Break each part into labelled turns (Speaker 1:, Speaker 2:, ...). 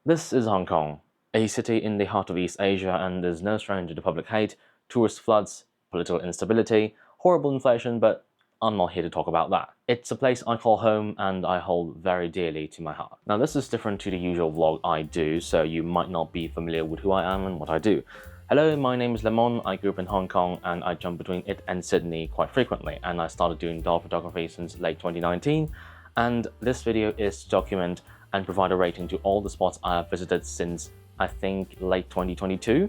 Speaker 1: This is Hong Kong, a city in the heart of East Asia, and is no stranger to public hate, tourist floods, political instability, horrible inflation, but I'm not here to talk about that. It's a place I call home and I hold very dearly to my heart. Now this is different to the usual vlog I do, so you might not be familiar with who I am and what I do. Hello, my name is Lemon. I grew up in Hong Kong and I jump between it and Sydney quite frequently, and I started doing doll photography since late 2019, and this video is to document and provide a rating to all the spots I have visited since I think late 2022,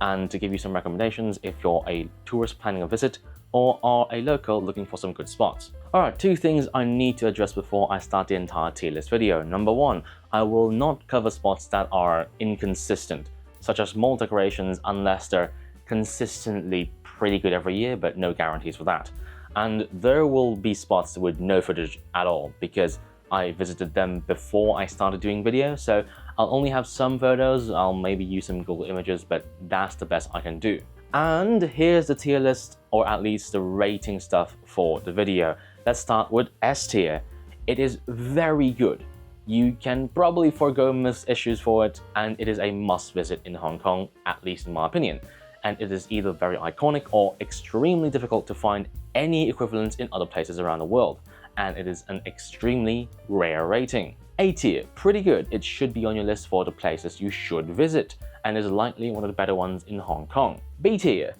Speaker 1: and to give you some recommendations if you're a tourist planning a visit or are a local looking for some good spots. Alright, two things I need to address before I start the entire tier list video. Number one, I will not cover spots that are inconsistent, such as mall decorations, unless they're consistently pretty good every year, but no guarantees for that. And there will be spots with no footage at all, because I visited them before I started doing video, so I'll only have some photos. I'll maybe use some Google Images, but that's the best I can do. And here's the tier list, or at least the rating stuff for the video. Let's start with S tier. It is very good. You can probably forego most issues for it, and it is a must visit in Hong Kong, at least in my opinion. And it is either very iconic or extremely difficult to find any equivalents in other places around the world. And it is an extremely rare rating. A tier, pretty good. It should be on your list for the places you should visit, and is likely one of the better ones in Hong Kong. B tier,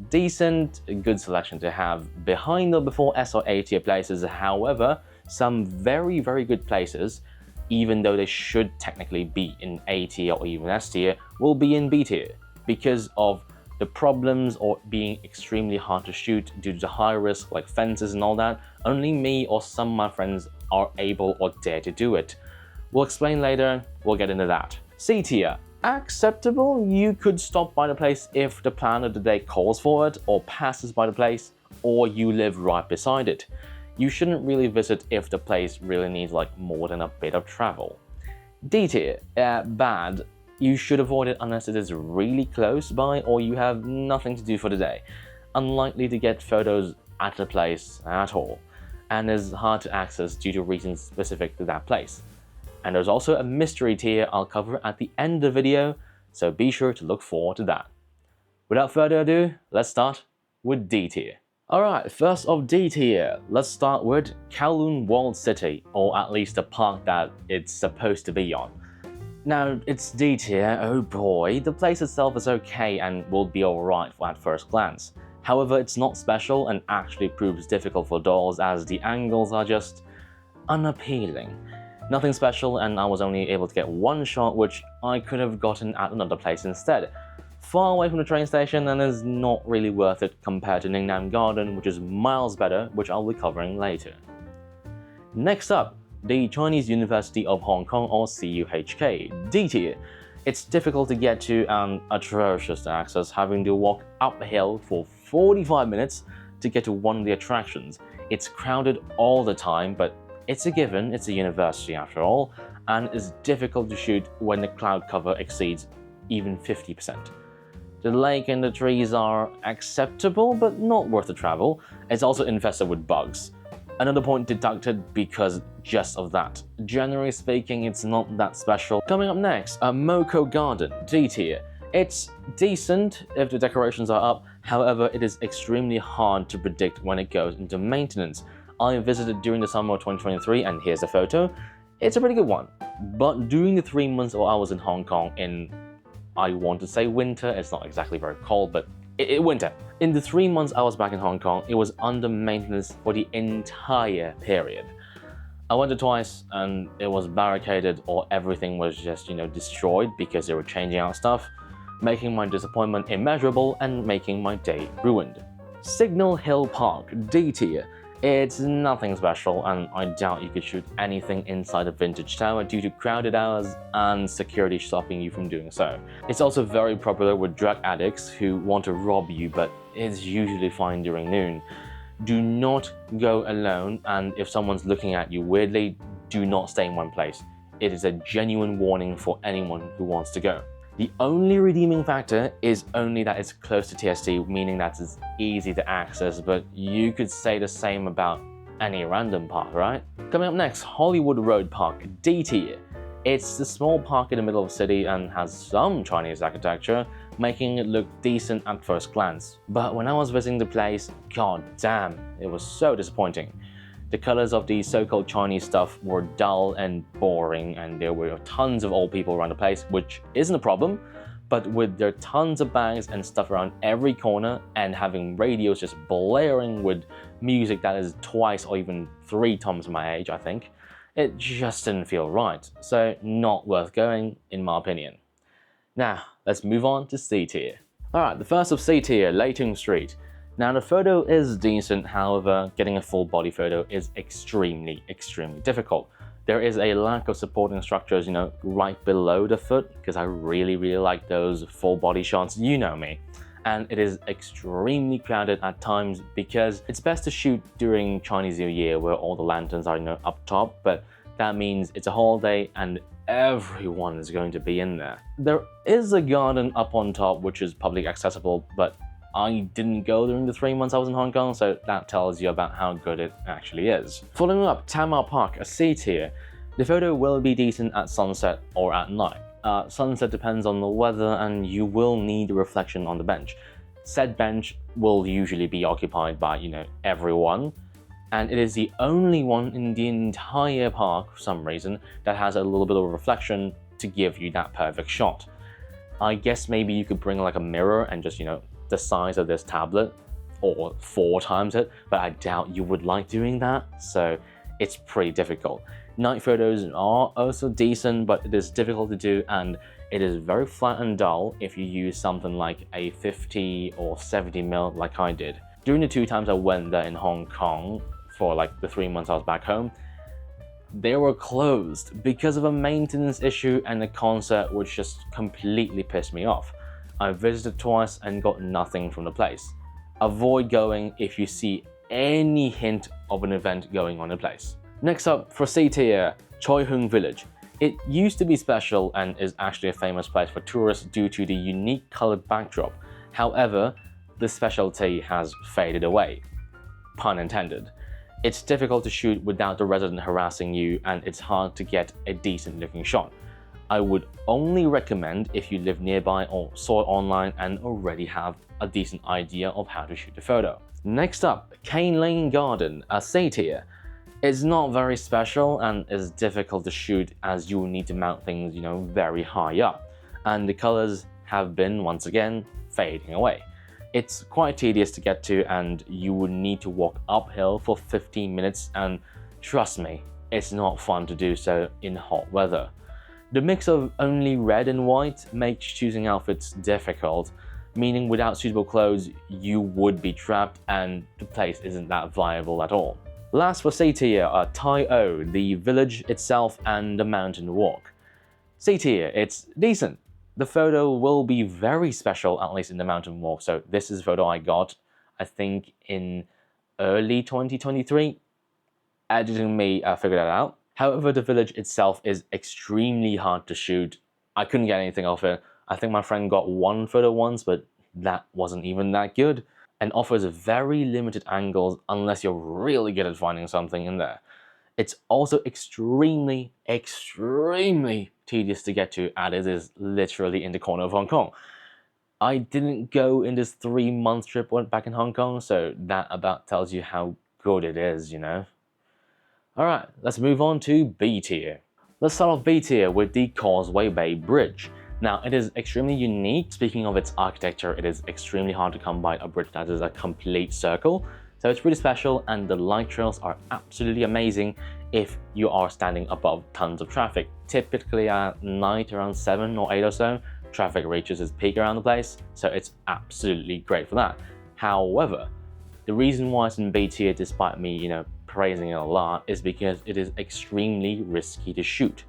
Speaker 1: decent, good selection to have behind or before S or A tier places. However, some very good places, even though they should technically be in A tier or even S tier, will be in B tier because of the problems or being extremely hard to shoot due to the high risk like fences and all that. Only me or some of my friends are able or dare to do it. We'll explain later, we'll get into that. C tier, acceptable. You could stop by the place if the plan of the day calls for it, or passes by the place, or you live right beside it. You shouldn't really visit if the place really needs like more than a bit of travel. D tier, bad. You should avoid it unless it is really close by or you have nothing to do for the day. Unlikely to get photos at the place at all, and is hard to access due to reasons specific to that place. And there's also a mystery tier I'll cover at the end of the video, so be sure to look forward to that. Without further ado, let's start with D tier. Alright, first of D tier, let's start with Kowloon World City, or at least the park that it's supposed to be on. Now, it's D tier, oh boy. The place itself is okay and will be alright at first glance. However, it's not special and actually proves difficult for dolls as the angles are just unappealing. Nothing special, and I was only able to get one shot, which I could have gotten at another place instead. Far away from the train station and is not really worth it compared to Ningnam Garden, which is miles better, which I'll be covering later. Next up, the Chinese University of Hong Kong, or CUHK, D tier. It's difficult to get to and atrocious to access, having to walk uphill for 45 minutes to get to one of the attractions. It's crowded all the time, but it's a given, it's a university after all, and is difficult to shoot when the cloud cover exceeds even 50%. The lake and the trees are acceptable, but not worth the travel. It's also infested with bugs. Another point deducted because just of that. Generally speaking, it's not that special. Coming up next, Moko Garden, D tier. It's decent if the decorations are up, however, it is extremely hard to predict when it goes into maintenance. I visited during the summer of 2023, and here's a photo. It's a pretty good one. But during the 3 months I was in Hong Kong in, I want to say winter, it's not exactly very cold, but winter. In the 3 months I was back in Hong Kong, it was under maintenance for the entire period. I went there twice and it was barricaded, or everything was just, destroyed because they were changing out stuff, making my disappointment immeasurable and making my day ruined. Signal Hill Park, D tier. It's nothing special, and I doubt you could shoot anything inside a vintage tower due to crowded hours and security stopping you from doing so. It's also very popular with drug addicts who want to rob you, but it's usually fine during noon. Do not go alone, and if someone's looking at you weirdly, do not stay in one place. It is a genuine warning for anyone who wants to go. The only redeeming factor is only that it's close to TST, meaning that it's easy to access, but you could say the same about any random park, right? Coming up next, Hollywood Road Park, D tier. It's a small park in the middle of the city and has some Chinese architecture, making it look decent at first glance. But when I was visiting the place, god damn, it was so disappointing. The colors of the so-called Chinese stuff were dull and boring, and there were tons of old people around the place, which isn't a problem, but with their tons of bags and stuff around every corner and having radios just blaring with music that is twice or even 3 times my age, I think, it just didn't feel right, so not worth going in my opinion. Now, let's move on to C tier. Alright, the first of C tier, Leighton Street. Now the photo is decent, however, getting a full body photo is extremely difficult. There is a lack of supporting structures, right below the foot, because I really like those full body shots, you know me. And it is extremely crowded at times because it's best to shoot during Chinese New Year where all the lanterns are up top, but that means it's a holiday and everyone is going to be in there. There is a garden up on top which is public accessible, but I didn't go during the 3 months I was in Hong Kong, so that tells you about how good it actually is. Following up, Tamar Park, a C tier. The photo will be decent at sunset or at night. Sunset depends on the weather and you will need a reflection on the bench. Said bench will usually be occupied by, everyone, and it is the only one in the entire park, for some reason, that has a little bit of reflection to give you that perfect shot. I guess maybe you could bring like a mirror and just, the size of this tablet, or 4 times it, but I doubt you would like doing that, so it's pretty difficult. Night photos are also decent, but it is difficult to do and it is very flat and dull if you use something like a 50 or 70mm like I did. During the 2 times I went there in Hong Kong for like the 3 months I was back home, they were closed because of a maintenance issue and a concert which just completely pissed me off. I visited twice and got nothing from the place. Avoid going if you see any hint of an event going on in the place. Next up, for C tier, Choi Hung Village. It used to be special and is actually a famous place for tourists due to the unique colored backdrop. However, the specialty has faded away. Pun intended. It's difficult to shoot without the resident harassing you and it's hard to get a decent looking shot. I would only recommend if you live nearby or saw it online and already have a decent idea of how to shoot the photo. Next up, Cane Lane Garden, a C tier. It's not very special and is difficult to shoot as you will need to mount things, very high up. And the colors have been, once again, fading away. It's quite tedious to get to and you would need to walk uphill for 15 minutes and trust me, it's not fun to do so in hot weather. The mix of only red and white makes choosing outfits difficult, meaning without suitable clothes, you would be trapped and the place isn't that viable at all. Last for C tier are Tai O, the village itself and the mountain walk. C tier, it's decent. The photo will be very special, at least in the mountain walk, so this is a photo I got, I think in early 2023. Editing me figured that out. However, the village itself is extremely hard to shoot. I couldn't get anything off it. I think my friend got 1 photo once, but that wasn't even that good, and offers very limited angles unless you're really good at finding something in there. It's also extremely tedious to get to, and it is literally in the corner of Hong Kong. I didn't go in this 3-month trip back in Hong Kong, so that about tells you how good it is, Alright, let's move on to B tier. Let's start off B tier with the Causeway Bay Bridge. Now, it is extremely unique. Speaking of its architecture, it is extremely hard to come by a bridge that is a complete circle. So it's really special and the light trails are absolutely amazing if you are standing above tons of traffic. Typically at night around 7 or 8 or so, traffic reaches its peak around the place, so it's absolutely great for that. However, the reason why it's in B tier, despite me, praising it a lot, is because it is extremely risky to shoot.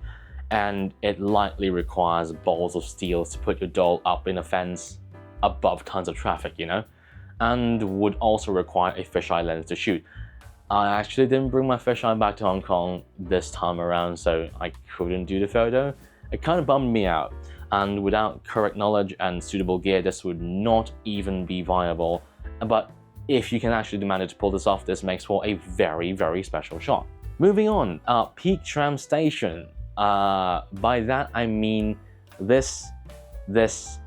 Speaker 1: And it likely requires balls of steel to put your doll up in a fence above tons of traffic, and would also require a fisheye lens to shoot. I actually didn't bring my fisheye back to Hong Kong this time around, so I couldn't do the photo. It kind of bummed me out, and without correct knowledge and suitable gear, this would not even be viable. But if you can actually manage to pull this off, this makes for a very special shot. Moving on, Peak Tram Station. By that I mean this,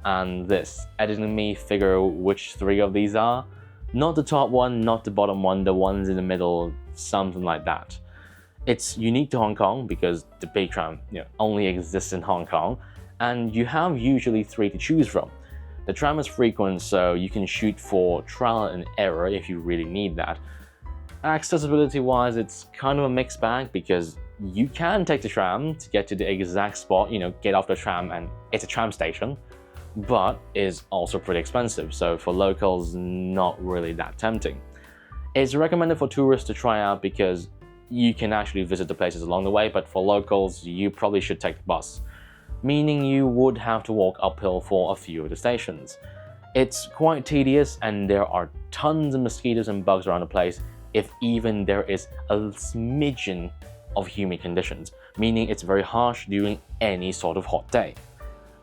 Speaker 1: and this. Editing me figure which 3 of these are. Not the top one, not the bottom one, the ones in the middle, something like that. It's unique to Hong Kong because the big tram, only exists in Hong Kong, and you have usually 3 to choose from. The tram is frequent, so you can shoot for trial and error if you really need that. Accessibility-wise, it's kind of a mixed bag because you can take the tram to get to the exact spot, get off the tram and it's a tram station, but is also pretty expensive, so for locals, not really that tempting. It's recommended for tourists to try out because you can actually visit the places along the way, but for locals, you probably should take the bus, meaning you would have to walk uphill for a few of the stations. It's quite tedious and there are tons of mosquitoes and bugs around the place, if even there is a smidgen of humid conditions, meaning it's very harsh during any sort of hot day.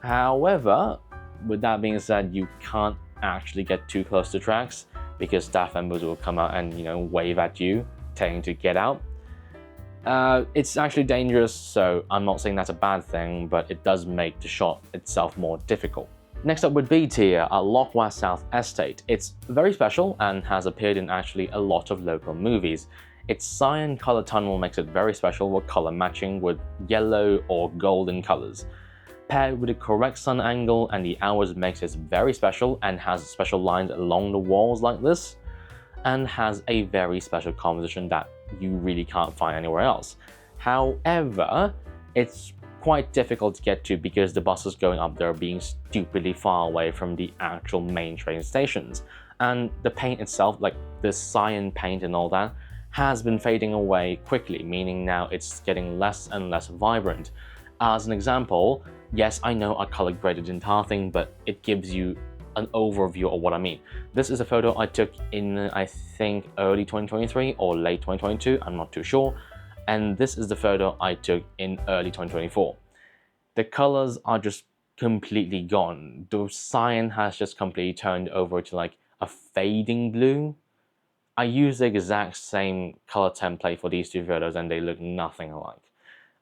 Speaker 1: However, with that being said, you can't actually get too close to tracks because staff members will come out and wave at you, telling you to get out. It's actually dangerous, so I'm not saying that's a bad thing, but it does make the shot itself more difficult. Next up with B tier, Lok Wah South Estate. It's very special and has appeared in actually a lot of local movies. Its cyan color tunnel makes it very special with color matching with yellow or golden colors. Paired with the correct sun angle and the hours makes it very special and has special lines along the walls like this, and has a very special composition that you really can't find anywhere else. However, it's quite difficult to get to because the buses going up there are being stupidly far away from the actual main train stations, and the paint itself, like the cyan paint and all that, has been fading away quickly, meaning now it's getting less and less vibrant. As an example, yes, I know I color graded the entire thing, but it gives you an overview of what I mean. This is a photo I took in, I think, early 2023 or late 2022, I'm not too sure, and this is the photo I took in early 2024. The colors are just completely gone. The cyan has just completely turned over to like a fading blue. I used the exact same color template for these 2 photos and they look nothing alike.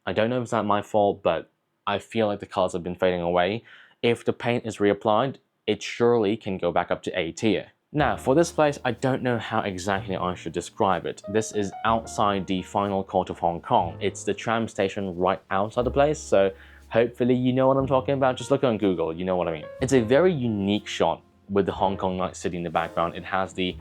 Speaker 1: I don't know if it's not my fault, but I feel like the colors have been fading away. If the paint is reapplied, it surely can go back up to A tier. Now, for this place, I don't know how exactly I should describe it. This is outside the final court of Hong Kong. It's the tram station right outside the place, so hopefully you know what I'm talking about. Just look on Google, you know what I mean. It's a very unique shot with the Hong Kong Night City in the background. It has the,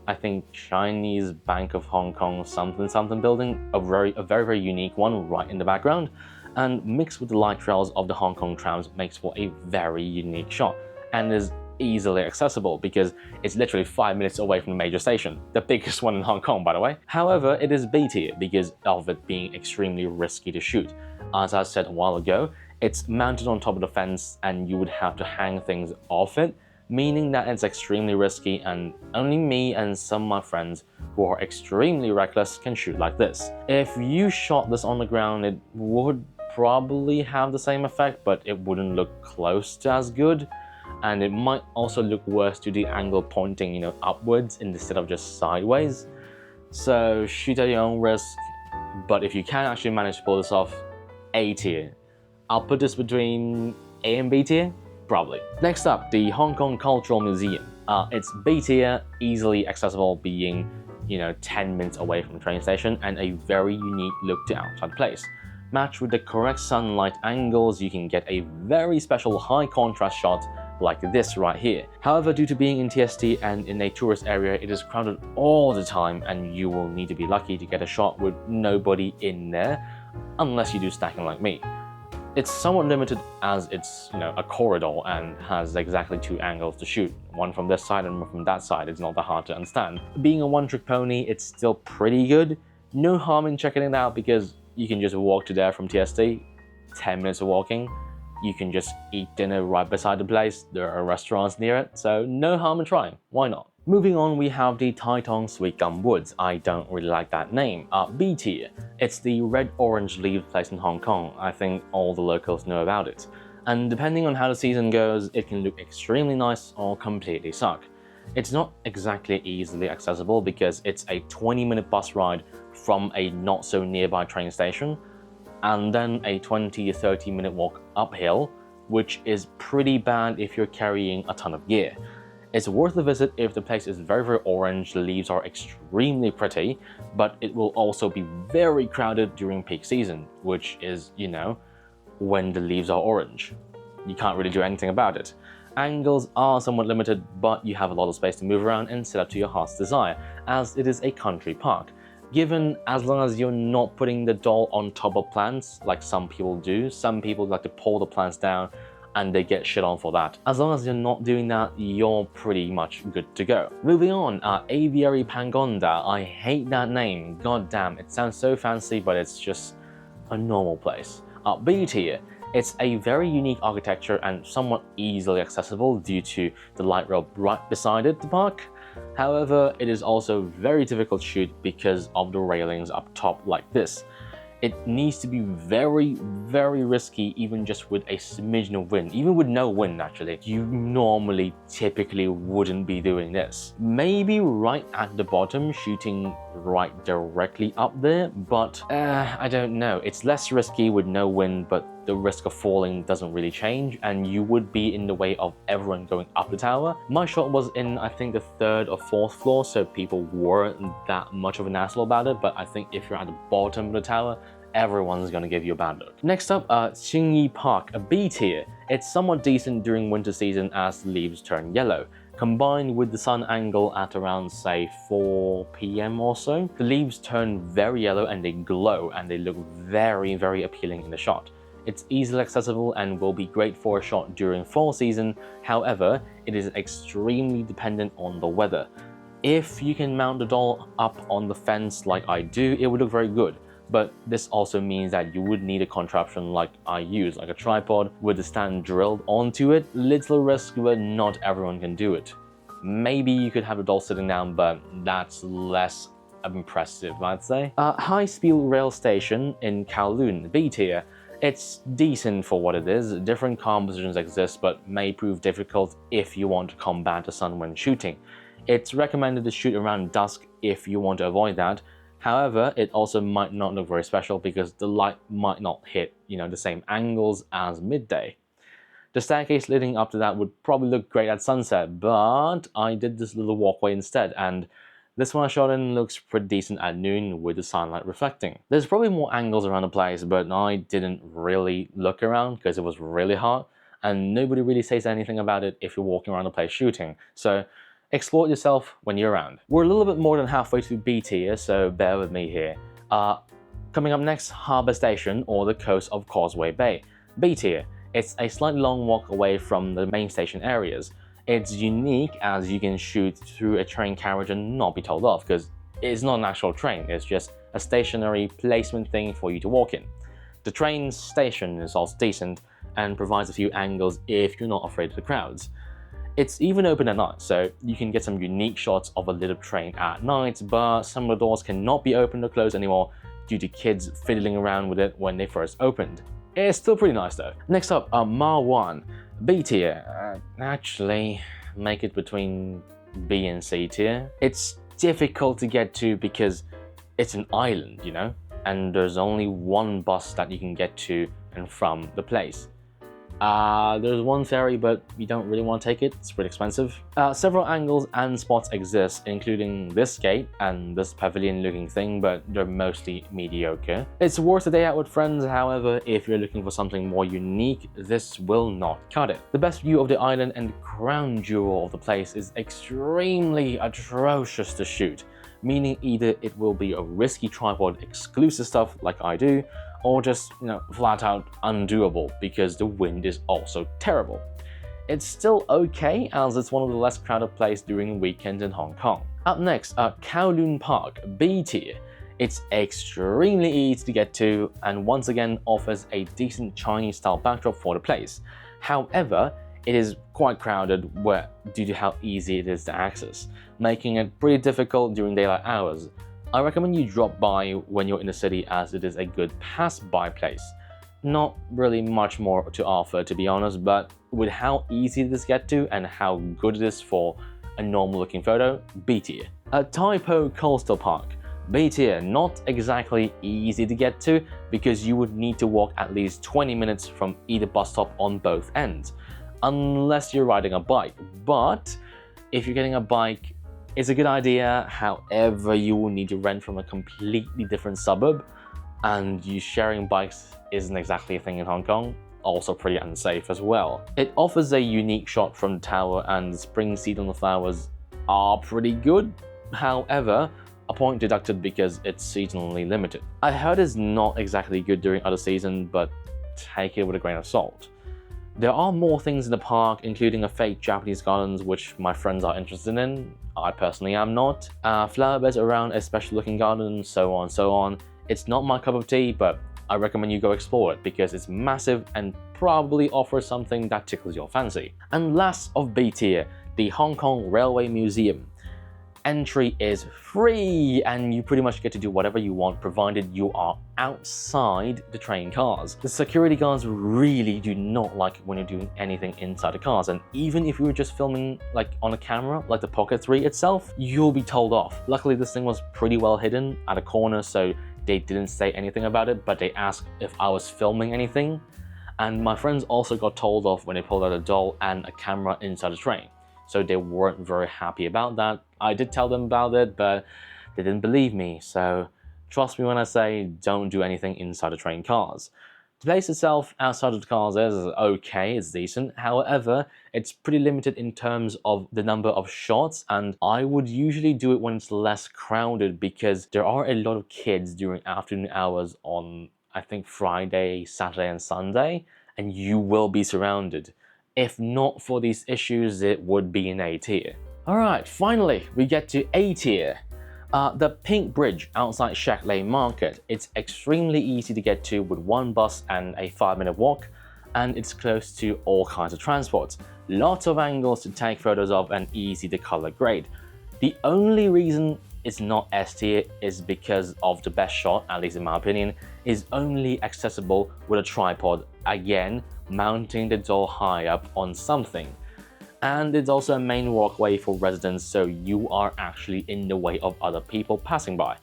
Speaker 1: I think, Chinese Bank of Hong Kong something building, a very unique one right in the background, and mixed with the light trails of the Hong Kong trams makes for a very unique shot, and is easily accessible because it's literally 5 minutes away from the major station, the biggest one in Hong Kong, by the way. However, it is B tier because of it being extremely risky to shoot. As I said a while ago, it's mounted on top of the fence and you would have to hang things off it, meaning that it's extremely risky and only me and some of my friends who are extremely reckless can shoot like this. If you shot this on the ground, it would probably have the same effect, but it wouldn't look close to as good, and it might also look worse to the angle pointing, upwards instead of just sideways. So shoot at your own risk, but if you can actually manage to pull this off, A tier. I'll put this between A and B tier, probably. Next up, the Hong Kong Cultural Museum. It's B tier, easily accessible, being 10 minutes away from the train station, and a very unique look to outside the place. Matched with the correct sunlight angles, you can get a very special high contrast shot like this right here. However, due to being in TST and in a tourist area, it is crowded all the time and you will need to be lucky to get a shot with nobody in there, unless you do stacking like me. It's somewhat limited as it's a corridor and has exactly 2 angles to shoot, one from this side and one from that side. It's not that hard to understand. Being a one-trick pony, it's still pretty good. No harm in checking it out because you can just walk to there from TST, 10 minutes of walking. You can just eat dinner right beside the place. There are restaurants near it, so no harm in trying. Why not? Moving on, we have the Tai Tong Sweet Gum Woods. I don't really like that name. B tier. It's the red-orange leaf place in Hong Kong. I think all the locals know about it. And depending on how the season goes, it can look extremely nice or completely suck. It's not exactly easily accessible because it's a 20-minute bus ride from a not-so-nearby train station. and then a 20 to 30 minute walk uphill, which is pretty bad if you're carrying a ton of gear. It's worth a visit if the place is very, very orange, the leaves are extremely pretty, but it will also be very crowded during peak season, which is, you know, when the leaves are orange. You can't really do anything about it. Angles are somewhat limited, but you have a lot of space to move around and set up to your heart's desire, as it is a country park. Given as long as you're not putting the doll on top of plants, like some people do, some people like to pull the plants down and they get shit on for that. As long as you're not doing that, you're pretty much good to go. Moving on, Aviary Pangonda. I hate that name. God damn, it sounds so fancy, but it's just a normal place. B tier. It's a very unique architecture and somewhat easily accessible due to the light rail right beside it, the park. However, it is also very difficult to shoot because of the railings up top like this. It needs to be very, very risky, even just with a smidgen of wind. Even with no wind, actually. You normally, typically wouldn't be doing this. Maybe right at the bottom, shooting right directly up there, but I don't know. It's less risky with no wind, but the risk of falling doesn't really change, and you would be in the way of everyone going up the tower. My shot was in, I think, the 3rd or 4th floor, so people weren't that much of an asshole about it, but I think if you're at the bottom of the tower, everyone's gonna give you a bad look. Next up, Xingyi Park, a B tier. It's somewhat decent during winter season as the leaves turn yellow. Combined with the sun angle at around, say, 4 PM or so, the leaves turn very yellow and they glow and they look very, very appealing in the shot. It's easily accessible and will be great for a shot during fall season. However, it is extremely dependent on the weather. If you can mount the doll up on the fence like I do, it would look very good. But this also means that you would need a contraption like I use, like a tripod with the stand drilled onto it. Little risk, but not everyone can do it. Maybe you could have a doll sitting down, but that's less impressive, I'd say. High-speed rail station in Kowloon, B tier. It's decent for what it is. Different compositions exist, but may prove difficult if you want to combat the sun when shooting. It's recommended to shoot around dusk if you want to avoid that. However, it also might not look very special because the light might not hit, you know, the same angles as midday. The staircase leading up to that would probably look great at sunset, but I did this little walkway instead, and this one I shot in looks pretty decent at noon with the sunlight reflecting. There's probably more angles around the place, but I didn't really look around because it was really hot, and nobody really says anything about it if you're walking around the place shooting. So explore it yourself when you're around. We're a little bit more than halfway to B tier, so bear with me here. Coming up next, Harbour Station, or the coast of Causeway Bay. B tier. It's a slightly long walk away from the main station areas. It's unique as you can shoot through a train carriage and not be told off, because it's not an actual train, it's just a stationary placement thing for you to walk in. The train station is also decent and provides a few angles if you're not afraid of the crowds. It's even open at night, so you can get some unique shots of a lit up train at night, but some of the doors cannot be opened or closed anymore due to kids fiddling around with it when they first opened. It's still pretty nice though. Next up, Ma1, B tier. Actually, make it between B and C tier. It's difficult to get to because it's an island, you know, and there's only one bus that you can get to and from the place. There's one ferry, but you don't really want to take it, it's pretty expensive. Several angles and spots exist, including this gate and this pavilion looking thing, but they're mostly mediocre. It's worth a day out with friends, however, if you're looking for something more unique, this will not cut it. The best view of the island and the crown jewel of the place is extremely atrocious to shoot, meaning either it will be a risky tripod exclusive stuff like I do, or just, you know, flat out undoable because the wind is also terrible. It's still okay as it's one of the less crowded places during weekends in Hong Kong. Up next, Kowloon Park, B tier. It's extremely easy to get to and once again offers a decent Chinese style backdrop for the place. However, it is quite crowded due to how easy it is to access, making it pretty difficult during daylight hours. I recommend you drop by when you're in the city as it is a good pass-by place. Not really much more to offer, to be honest, but with how easy it is to get to and how good it is for a normal looking photo, B tier. Tai Po Coastal Park. B tier, not exactly easy to get to because you would need to walk at least 20 minutes from either bus stop on both ends, unless you're riding a bike. But if you're getting a bike, it's a good idea. However, you will need to rent from a completely different suburb, and you sharing bikes isn't exactly a thing in Hong Kong. Also pretty unsafe as well. It offers a unique shot from the tower, and the spring seed on the flowers are pretty good. However, a point deducted because it's seasonally limited. I heard it's not exactly good during other seasons, but take it with a grain of salt. There are more things in the park, including a fake Japanese gardens, which my friends are interested in. I personally am not. Flower beds around a special looking garden, so on and so on. It's not my cup of tea, but I recommend you go explore it because it's massive and probably offers something that tickles your fancy. And last of B tier, the Hong Kong Railway Museum. Entry is free and you pretty much get to do whatever you want provided you are outside the train cars. The security guards really do not like it when you're doing anything inside the cars, and even if you were just filming like on a camera, like the Pocket 3 itself, you'll be told off. Luckily this thing was pretty well hidden at a corner, so they didn't say anything about it, but they asked if I was filming anything. And my friends also got told off when they pulled out a doll and a camera inside the train. So they weren't very happy about that. I did tell them about it, but they didn't believe me. So trust me when I say don't do anything inside the train cars. The place itself outside of the cars is okay, it's decent. However, it's pretty limited in terms of the number of shots, and I would usually do it when it's less crowded because there are a lot of kids during afternoon hours on, I think, Friday, Saturday and Sunday, and you will be surrounded. If not for these issues, it would be an A tier. Alright, finally, we get to A tier. The Pink Bridge outside Shek Lane Market. It's extremely easy to get to with one bus and a 5-minute walk, and it's close to all kinds of transports. Lots of angles to take photos of and easy to color grade. The only reason it's not S tier is because of the best shot, at least in my opinion, is only accessible with a tripod, again, mounting the doll high up on something. And it's also a main walkway for residents, so you are actually in the way of other people passing by.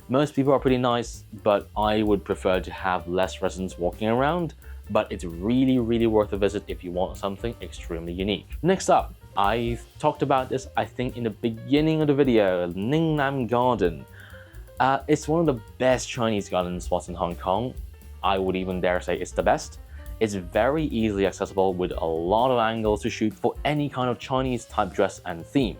Speaker 1: Most people are pretty nice, but I would prefer to have less residents walking around, but it's really worth a visit if you want something extremely unique. Next up, I talked about this I think in the beginning of the video, Ningnam Garden. It's one of the best Chinese garden spots in Hong Kong. I would even dare say it's the best. It's very easily accessible with a lot of angles to shoot for any kind of Chinese type dress and theme.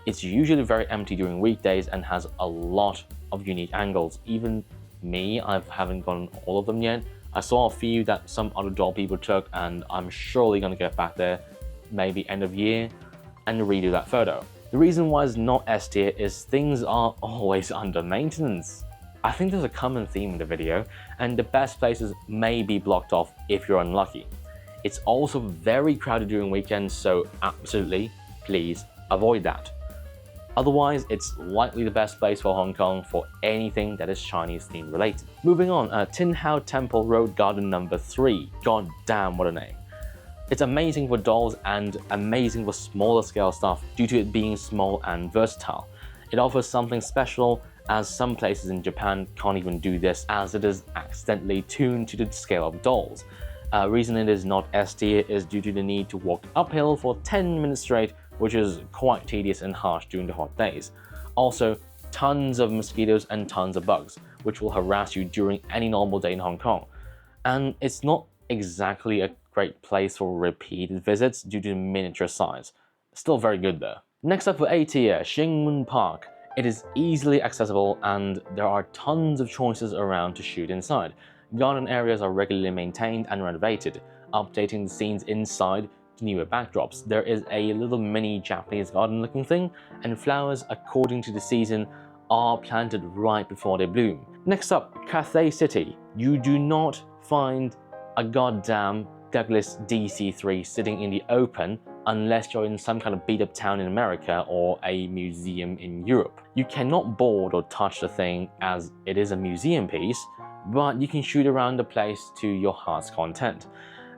Speaker 1: It's usually very empty during weekdays and has a lot of unique angles. Even me, I haven't gotten all of them yet. I saw a few that some other doll people took, and I'm surely gonna get back there, maybe end of year, and redo that photo. The reason why it's not S tier is things are always under maintenance. I think there's a common theme in the video, and the best places may be blocked off if you're unlucky. It's also very crowded during weekends, so absolutely, please avoid that. Otherwise, it's likely the best place for Hong Kong for anything that is Chinese theme related. Moving on, Tin Hau Temple Road Garden number 3. God damn, what a name. It's amazing for dolls and amazing for smaller scale stuff due to it being small and versatile. It offers something special, as some places in Japan can't even do this, as it is accidentally tuned to the scale of dolls. Reason it is not S tier is due to the need to walk uphill for 10 minutes straight, which is quite tedious and harsh during the hot days. Also, tons of mosquitoes and tons of bugs, which will harass you during any normal day in Hong Kong. And it's not exactly a great place for repeated visits due to the miniature size. Still very good though. Next up for A tier, Shingmun Park. It is easily accessible and there are tons of choices around to shoot inside. Garden areas are regularly maintained and renovated, updating the scenes inside to newer backdrops. There is a little mini Japanese garden looking thing, and flowers according to the season are planted right before they bloom. Next up, Cathay City. You do not find a goddamn Douglas DC-3 sitting in the open unless you're in some kind of beat-up town in America or a museum in Europe. You cannot board or touch the thing as it is a museum piece, but you can shoot around the place to your heart's content.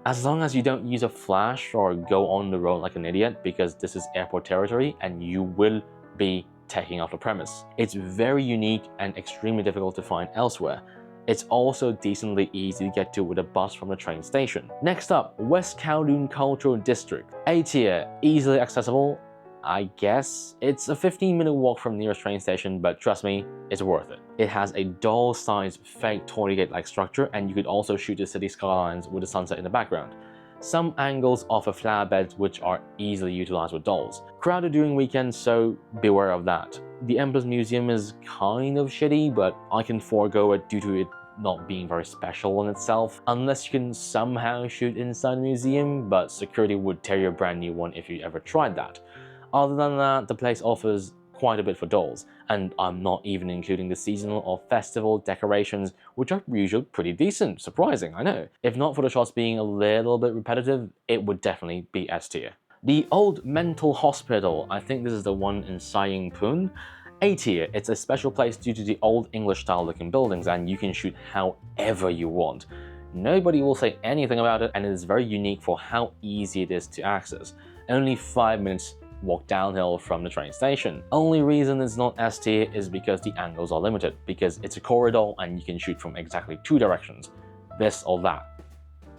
Speaker 1: As long as you don't use a flash or go on the road like an idiot, because this is airport territory and you will be taking off the premise. It's very unique and extremely difficult to find elsewhere. It's also decently easy to get to with a bus from the train station. Next up, West Kowloon Cultural District. A tier, easily accessible, I guess. It's a 15-minute walk from the nearest train station, but trust me, it's worth it. It has a doll-sized fake torii gate-like structure, and you could also shoot the city skylines with the sunset in the background. Some angles offer flower beds which are easily utilized with dolls. Crowded during weekends, so beware of that. The Emperor's Museum is kind of shitty, but I can forego it due to it not being very special in itself, unless you can somehow shoot inside the museum, but security would tear your brand new one if you ever tried that. Other than that, the place offers quite a bit for dolls, and I'm not even including the seasonal or festival decorations, which are usually pretty decent. Surprising, I know. If not for the shots being a little bit repetitive, it would definitely be S tier. The Old Mental Hospital, I think this is the one in Saying Pun. A tier, it's a special place due to the old English style looking buildings, and you can shoot however you want. Nobody will say anything about it, and it is very unique for how easy it is to access. Only 5 minutes walk downhill from the train station. Only reason it's not S tier is because the angles are limited, because it's a corridor and you can shoot from exactly 2 directions, this or that.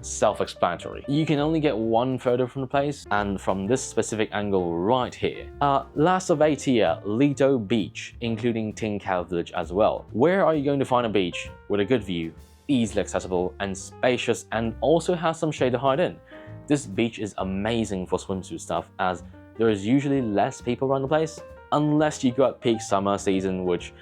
Speaker 1: Self-explanatory. You can only get 1 photo from the place, and from this specific angle right here. Last of A tier, Lido Beach, including Tin Cow Village as well. Where are you going to find a beach with a good view, easily accessible and spacious, and also has some shade to hide in? This beach is amazing for swimsuit stuff, as there is usually less people around the place, unless you go at peak summer season, which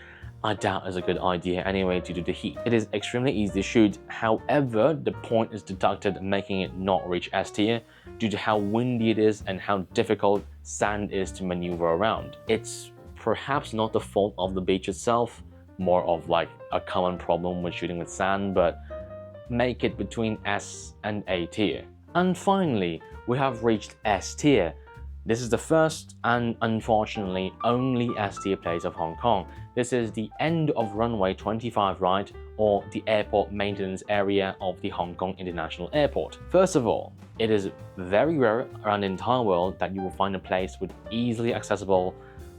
Speaker 1: I doubt is a good idea anyway due to the heat. It is extremely easy to shoot, however, the point is deducted, making it not reach S tier due to how windy it is and how difficult sand is to maneuver around. It's perhaps not the fault of the beach itself, more of like a common problem with shooting with sand, but make it between S and A tier. And finally, we have reached S tier. This is the first and unfortunately only S tier place of Hong Kong. This is the end of runway 25 right, or the airport maintenance area of the Hong Kong International Airport. First of all, it is very rare around the entire world that you will find a place with easily accessible,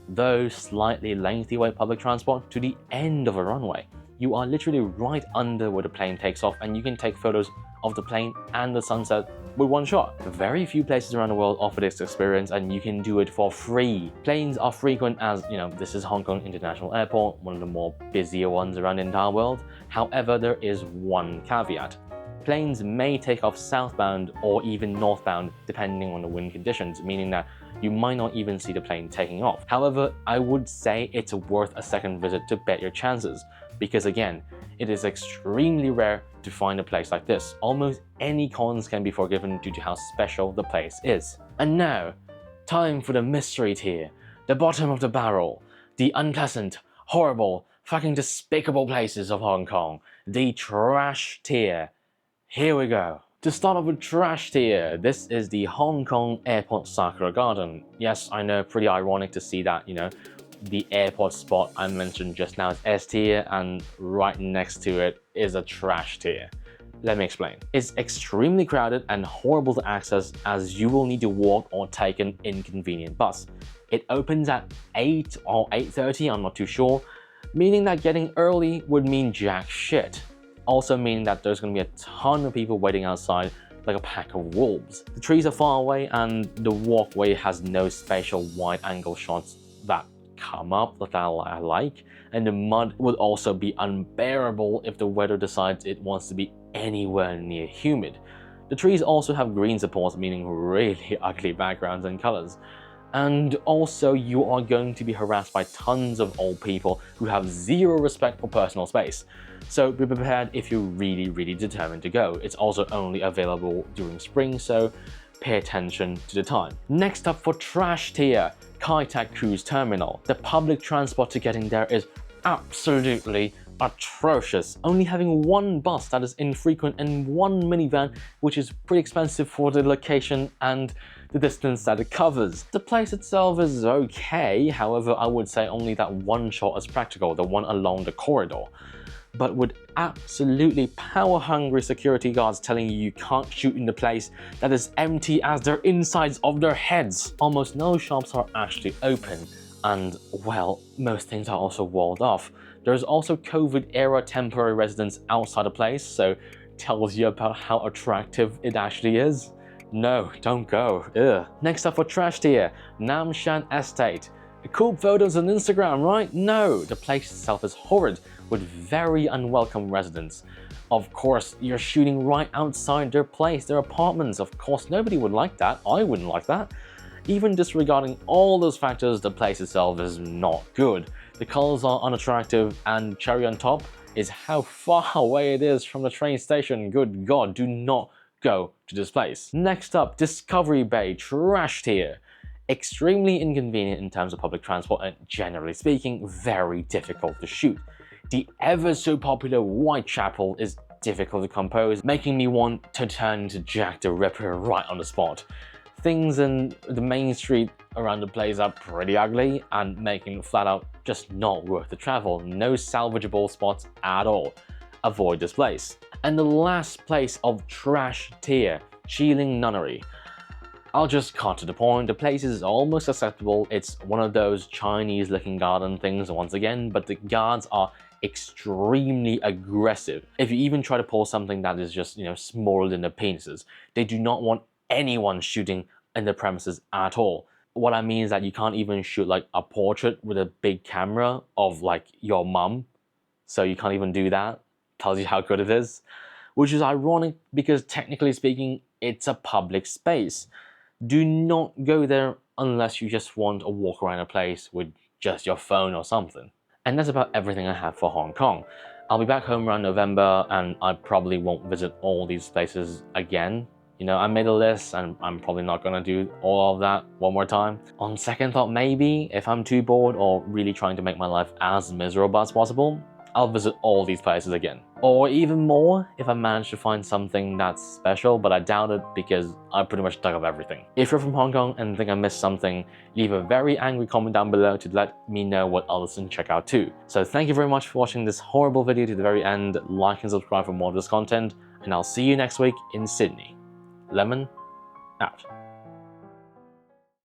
Speaker 1: though slightly lengthy way public transport to the end of a runway. You are literally right under where the plane takes off, and you can take photos of the plane and the sunset with 1 shot. Very few places around the world offer this experience, and you can do it for free. Planes are frequent, as you know, this is Hong Kong International Airport, one of the more busier ones around the entire world. However, there is one caveat. Planes may take off southbound or even northbound depending on the wind conditions, meaning that you might not even see the plane taking off. However, I would say it's worth a second visit to bet your chances, because again, it is extremely rare to find a place like this. Almost any cons can be forgiven due to how special the place is. And now, time for the mystery tier, the bottom of the barrel, the unpleasant, horrible, fucking despicable places of Hong Kong, the trash tier. Here we go. To start off with trash tier, this is the Hong Kong Airport Sakura Garden. Yes, I know, pretty ironic to see that, you know, the airport spot I mentioned just now is S tier, and right next to it is a trash tier. Let me explain. It's extremely crowded and horrible to access, as you will need to walk or take an inconvenient bus. It opens at 8 or 8:30, I'm not too sure, meaning that getting early would mean jack shit. Also meaning that there's going to be a ton of people waiting outside like a pack of wolves. The trees are far away, and the walkway has no spatial wide-angle shots that come up that I like, and the mud would also be unbearable if the weather decides it wants to be anywhere near humid. The trees also have green supports, meaning really ugly backgrounds and colors. And also, you are going to be harassed by tons of old people who have zero respect for personal space. So be prepared if you're really determined to go. It's also only available during spring, so pay attention to the time. Next up for trash tier, Kai Tak Cruise Terminal. The public transport to getting there is absolutely atrocious, only having 1 bus that is infrequent and 1 minivan, which is pretty expensive for the location and the distance that it covers. The place itself is okay, however, I would say only that 1 shot is practical, the one along the corridor. But with absolutely power-hungry security guards telling you can't shoot in the place that is empty as their insides of their heads. Almost no shops are actually open, And, well, most things are also walled off. There's also COVID-era temporary residence outside the place, so tells you about how attractive it actually is. No, don't go. Ugh. Next up for trash tier, Nam Shan Estate. Cool photos on Instagram, right? No, the place itself is horrid, with very unwelcome residents. Of course, you're shooting right outside their place, their apartments. Of course, nobody would like that. I wouldn't like that. Even disregarding all those factors, the place itself is not good. The colors are unattractive, and cherry on top is how far away it is from the train station. Good God, do not go to this place. Next up, Discovery Bay trash tier. Extremely inconvenient in terms of public transport and, generally speaking, very difficult to shoot. The ever so popular Whitechapel is difficult to compose, making me want to turn into Jack the Ripper right on the spot. Things in the main street around the place are pretty ugly and making it flat out just not worth the travel. No salvageable spots at all. Avoid this place. And the last place of trash tier, Chiling Nunnery. I'll just cut to the point. The place is almost acceptable. It's one of those Chinese looking garden things once again, but the guards are extremely aggressive. If you even try to pull something that is just, smaller than their penises, they do not want anyone shooting in the premises at all. What I mean is that you can't even shoot like a portrait with a big camera of like your mum. So you can't even do that. Tells you how good it is. Which is ironic because technically speaking, it's a public space. Do not go there unless you just want to walk around a place with just your phone or something. And that's about everything I have for Hong Kong. I'll be back home around November and I probably won't visit all these places again. I made a list and I'm probably not gonna do all of that one more time. On second thought, maybe if I'm too bored or really trying to make my life as miserable as possible, I'll visit all these places again. Or even more if I manage to find something that's special, but I doubt it because I pretty much dug up everything. If you're from Hong Kong and think I missed something, leave a very angry comment down below to let me know what others can check out too. So thank you very much for watching this horrible video to the very end. Like and subscribe for more of this content, and I'll see you next week in Sydney. Lemon out.